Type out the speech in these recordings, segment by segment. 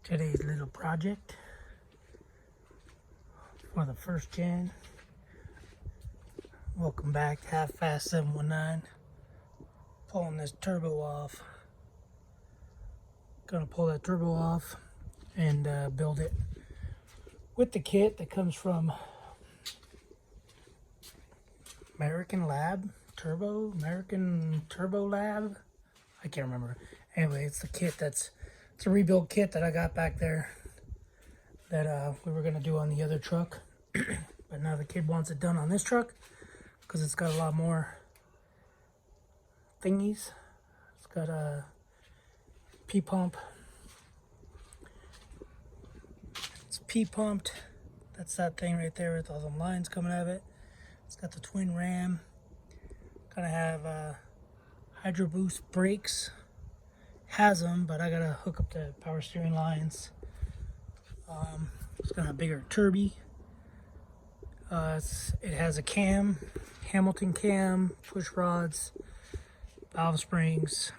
today's little project for the first gen. Welcome back to h1c 719. Pulling this turbo off. Gonna pull that turbo off and build it with the kit that comes from American Turbo Lab. I can't remember. Anyway, it's the kit it's a rebuild kit that I got back there that we were gonna do on the other truck. But now the kid wants it done on this truck because it's got a lot more thingies. It's got a P-pump. It's P-pumped. That's that thing right there with all the lines coming out of it. It's got the twin ram. Gonna have Hydro Boost brakes. Has them, but I gotta hook up the power steering lines. It's got a bigger turby. It has a cam, Hamilton cam, push rods, valve springs,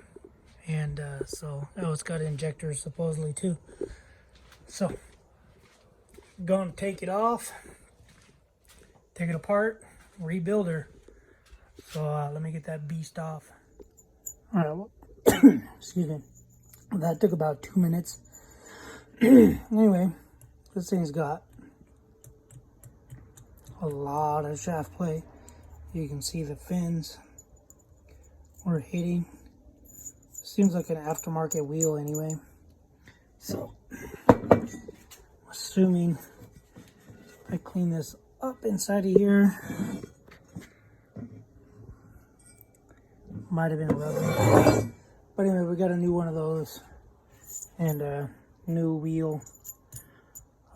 and it's got injectors supposedly too. So, gonna take it off, take it apart, rebuild her. So let me get that beast off. All right, well, excuse me. That took about 2 minutes. Anyway, this thing's got a lot of shaft play. You can see the fins we're hitting. Seems like an aftermarket wheel anyway. So, assuming I clean this up inside of here, might have been rubbing. But anyway, we got a new one of those and a new wheel.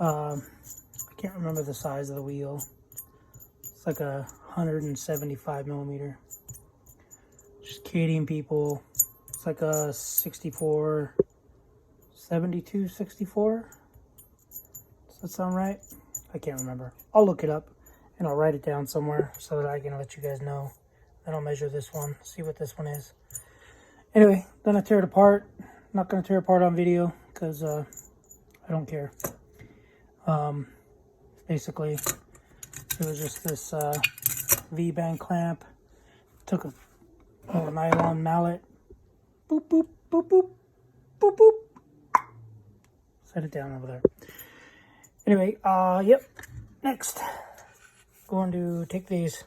I can't remember the size of the wheel. It's like a 175 millimeter. Just kidding, people. It's like a 64, 72, 64. Does that sound right? I can't remember. I'll look it up and I'll write it down somewhere so that I can let you guys know. Then I'll measure this one, see what this one is. Anyway, gonna tear it apart. Not gonna tear it apart on video because I don't care. Basically, it was just this V-band clamp. Took a nylon mallet. Boop, boop, boop, boop, boop, boop. Set it down over there. Anyway, yep. Next, going to take these.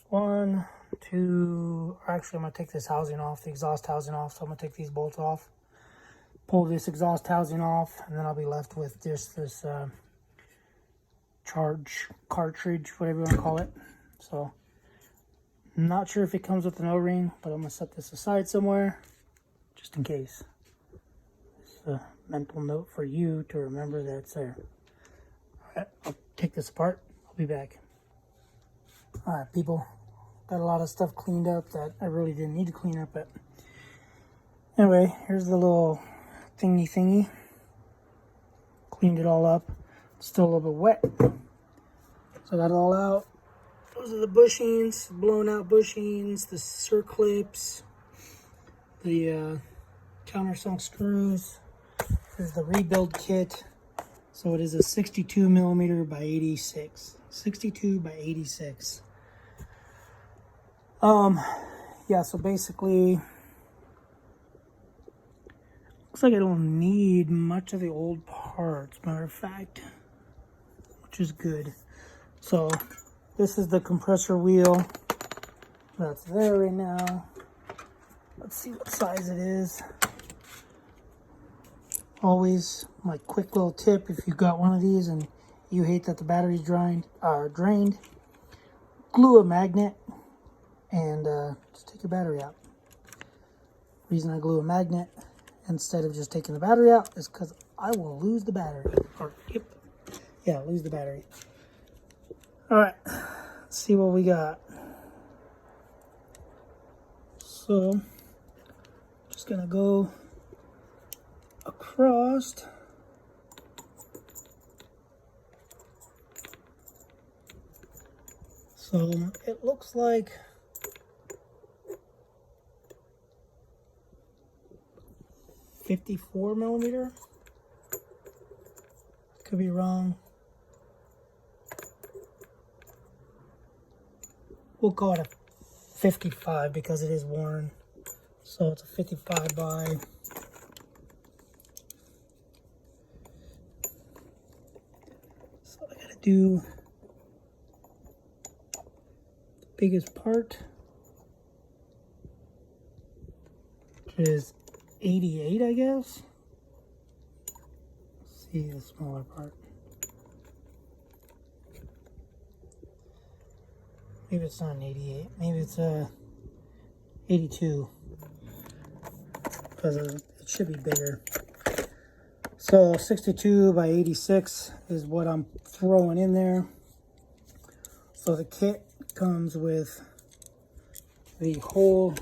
1, 2, or actually I'm going to take this housing off, the exhaust housing off. So I'm going to take these bolts off, pull this exhaust housing off, and then I'll be left with just this charge cartridge, whatever you want to call it. So I'm not sure if it comes with an O-ring, but I'm going to set this aside somewhere just in case. It's a mental note for you to remember that it's there. All right, I'll take this apart. I'll be back. All right, people. Got a lot of stuff cleaned up that I really didn't need to clean up. But anyway, here's the little thingy. Cleaned it all up. It's still a little bit wet. So I got it all out. Those are the bushings, blown out bushings, the circlips, the countersunk screws. Here's the rebuild kit. So it is a 62 millimeter by 86. 62 by 86. Yeah, so basically, looks like I don't need much of the old parts, matter of fact, which is good. So, this is the compressor wheel that's there right now. Let's see what size it is. Always, my quick little tip, if you got one of these and you hate that the battery's drained, glue a magnet and just take your battery out. Reason I glue a magnet instead of just taking the battery out is because I will lose the battery. Lose the battery. All right, let's see what we got. So, just gonna go across. So it looks like 54 millimeter. Could be wrong. We'll call it a 55 because it is worn. So it's a 55 by. So I gotta do the biggest part, which is 88, I guess. Let's see the smaller part. Maybe it's not an 88. Maybe it's a 82. Because it should be bigger. So 62 by 86 is what I'm throwing in there. So the kit comes with the whole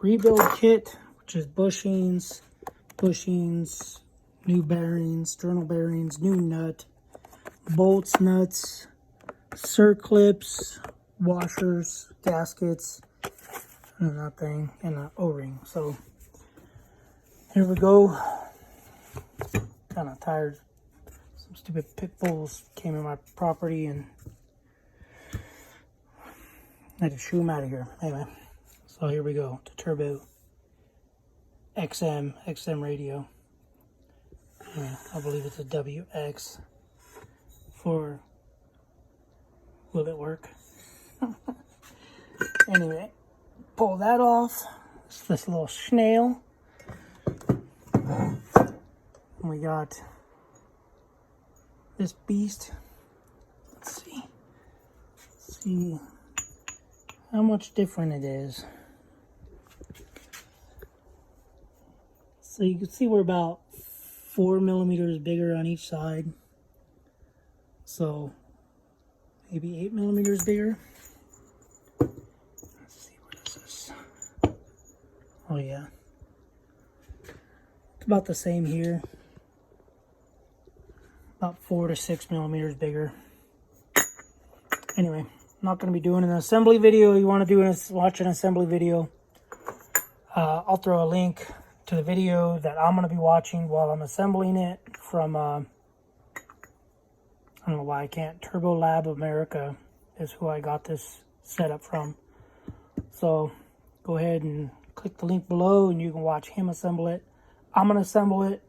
rebuild kit, which is bushings, new bearings, journal bearings, new nut, bolts, nuts, circlips, washers, gaskets, and that thing, and an O-ring. So here we go. Kind of tired. Some stupid pit bulls came in my property and I had to shoo them out of here. Anyway, so here we go. To Turbo XM radio. Anyway, I believe it's a WX for will it work? Anyway, pull that off. It's this little snail. And we got this beast. Let's see how much different it is. So you can see we're about 4 millimeters bigger on each side. So maybe 8 millimeters bigger. Let's see, what is this? Oh yeah. It's about the same here. About 4 to 6 millimeters bigger. Anyway, I'm not going to be doing an assembly video. You want to watch an assembly video, I'll throw a link to the video that I'm going to be watching while I'm assembling it from, I don't know why I can't, Turbo Lab America is who I got this setup from. So go ahead and click the link below and you can watch him assemble it. I'm going to assemble it.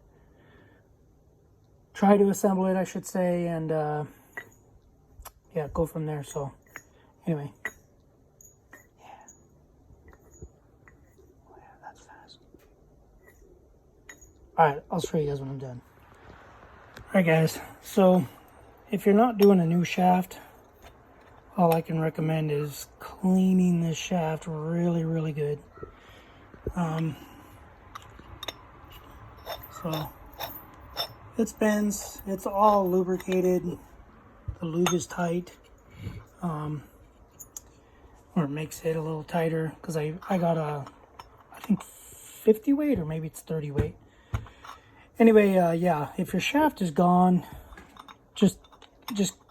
Try to assemble it, I should say, and yeah, go from there. So anyway, yeah. Oh yeah, that's fast. Alright, I'll show you guys when I'm done. Alright guys, so if you're not doing a new shaft, all I can recommend is cleaning this shaft really good. So it spins, it's all lubricated, the lube is tight, or it makes it a little tighter, because I got a, I think 50 weight, or maybe it's 30 weight. Anyway, yeah, if your shaft is gone, just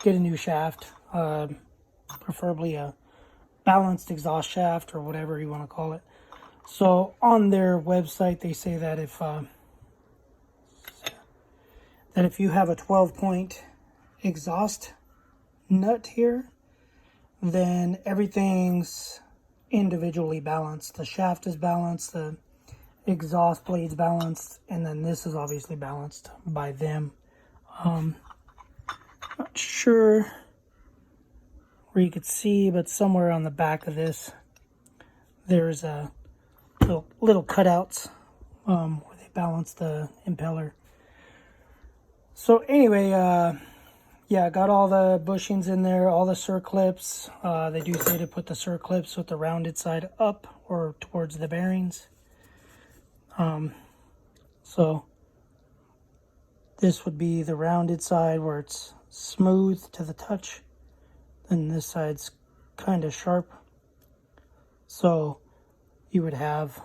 get a new shaft, preferably a balanced exhaust shaft, or whatever you want to call it. So on their website, they say that if you have a 12-point exhaust nut here, then everything's individually balanced. The shaft is balanced, the exhaust blade's balanced, and then this is obviously balanced by them. Not sure where you could see, but somewhere on the back of this, there's a little cutouts where they balance the impeller. So anyway, yeah, I got all the bushings in there, all the circlips. They do say to put the circlips with the rounded side up or towards the bearings. So this would be the rounded side where it's smooth to the touch. And this side's kind of sharp. So you would have,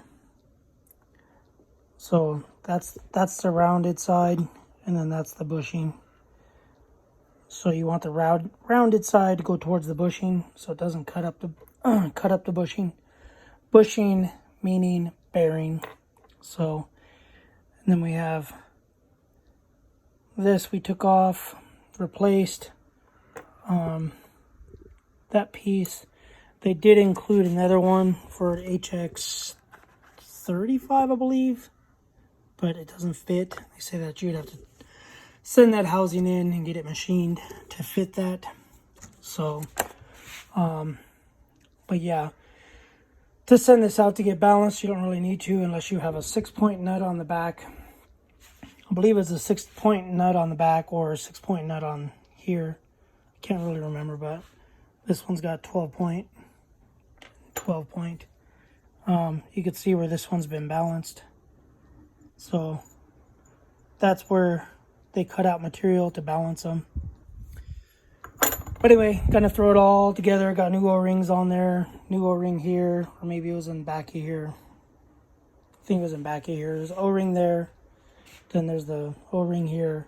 so that's the rounded side, and then that's the bushing. So you want the rounded side to go towards the bushing, so it doesn't cut up the bushing. Bushing meaning bearing. So, and then we have This we took off, replaced that piece. They did include another one for HX35, I believe, but it doesn't fit. They say that you'd have to send that housing in and get it machined to fit that. So, but yeah, to send this out to get balanced, you don't really need to unless you have a 6-point nut on the back. I believe it's a 6-point nut on the back or a 6-point nut on here. I can't really remember, but this one's got 12 point. You can see where this one's been balanced. So that's where they cut out material to balance them. But anyway, gonna throw it all together. Got new O-rings on there. New O-ring here, or maybe it was in back of here. I think it was in back of here. There's O-ring there. Then there's the O-ring here.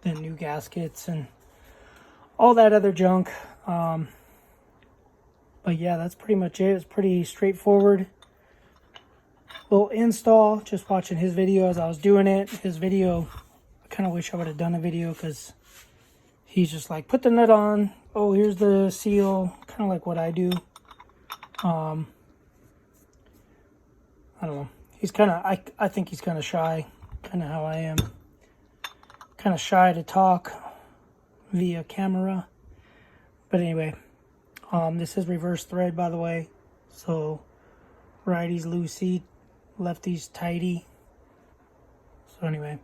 Then new gaskets and all that other junk. But yeah, that's pretty much it. It's pretty straightforward. Little install. Just watching his video as I was doing it. His video, I kind of wish I would have done a video because he's just like, put the nut on. Oh, here's the seal. Kind of like what I do. I don't know. He's kind of, I think he's kind of shy. Kind of how I am. Kind of shy to talk via camera. But anyway, this is reverse thread, by the way. So, righty's loosey, lefty's tighty. So anyway.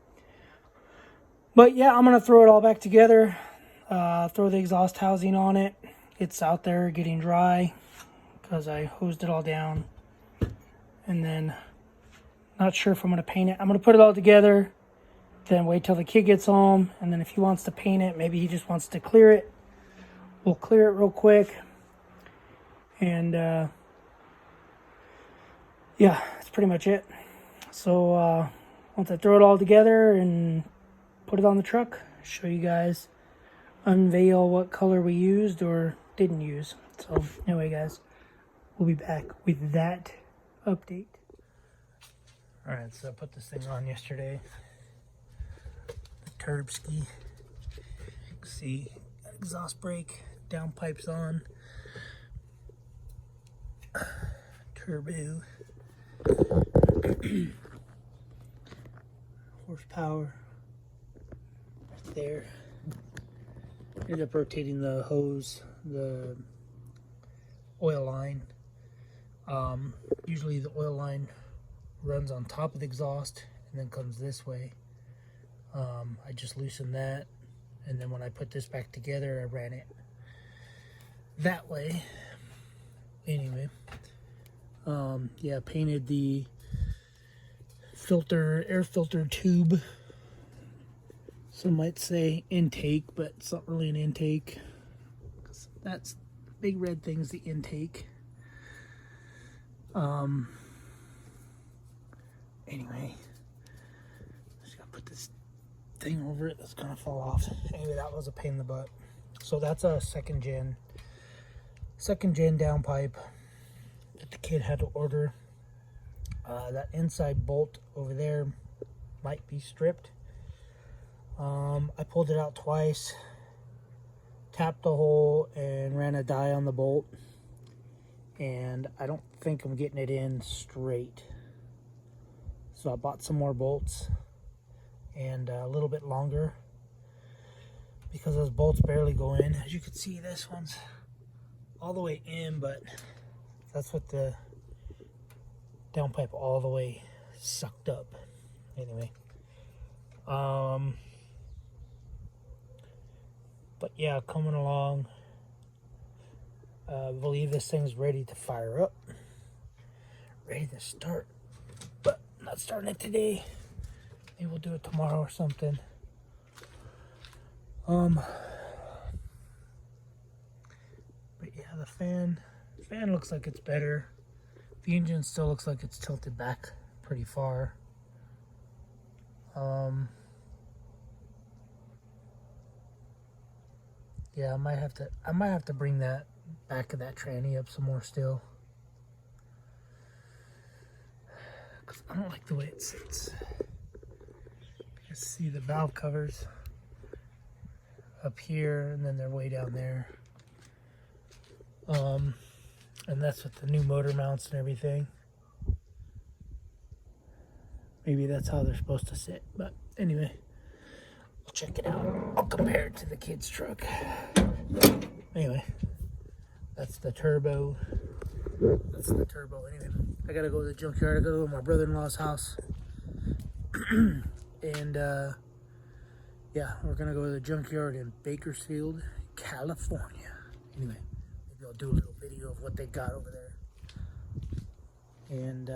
But yeah, I'm going to throw it all back together. Throw the exhaust housing on it. It's out there getting dry because I hosed it all down. And then, not sure if I'm going to paint it. I'm going to put it all together. Then wait till the kid gets home. And then if he wants to paint it, maybe he just wants to clear it. We'll clear it real quick. And yeah, that's pretty much it. So once I throw it all together and put it on the truck, show you guys, unveil what color we used or didn't use. So anyway, guys, we'll be back with that update. All right, so I put this thing on yesterday. The Pearblossom. See, exhaust brake, downpipes on. Turbo. Horsepower. Right there. Ended up rotating the hose, the oil line. Usually the oil line runs on top of the exhaust and then comes this way. I just loosened that, and then when I put this back together, I ran it that way. Anyway, yeah, painted the air filter tube. Some might say intake, but it's not really an intake. That's big red thing's the intake. Anyway, just gotta put this thing over it that's gonna fall off. Anyway, that was a pain in the butt. So that's a second gen downpipe that the kid had to order. That inside bolt over there might be stripped. I pulled it out twice, tapped the hole, and ran a die on the bolt. And I don't think I'm getting it in straight. So I bought some more bolts and a little bit longer because those bolts barely go in. As you can see, this one's all the way in, but that's what the downpipe all the way sucked up. Anyway, but yeah, coming along. I believe this thing's ready to fire up, ready to start, but I'm not starting it today. Maybe we'll do it tomorrow or something. But yeah, the fan looks like it's better. The engine still looks like it's tilted back pretty far. Yeah, I might have to bring that back of that tranny up some more still, because I don't like the way it sits. Just see the valve covers up here, and then they're way down there. And that's with the new motor mounts and everything. Maybe that's how they're supposed to sit, but anyway, I'll check it out. I'll compare it to the kids' truck. Anyway, that's the turbo. That's the turbo. Anyway, I gotta go to the junkyard. I gotta go to my brother-in-law's house. And yeah, we're gonna go to the junkyard in Bakersfield, California. Anyway, maybe I'll do a little video of what they got over there. And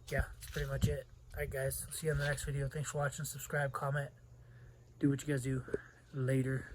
yeah, that's pretty much it. Alright guys, see you in the next video. Thanks for watching. Subscribe, comment, do what you guys do. Later.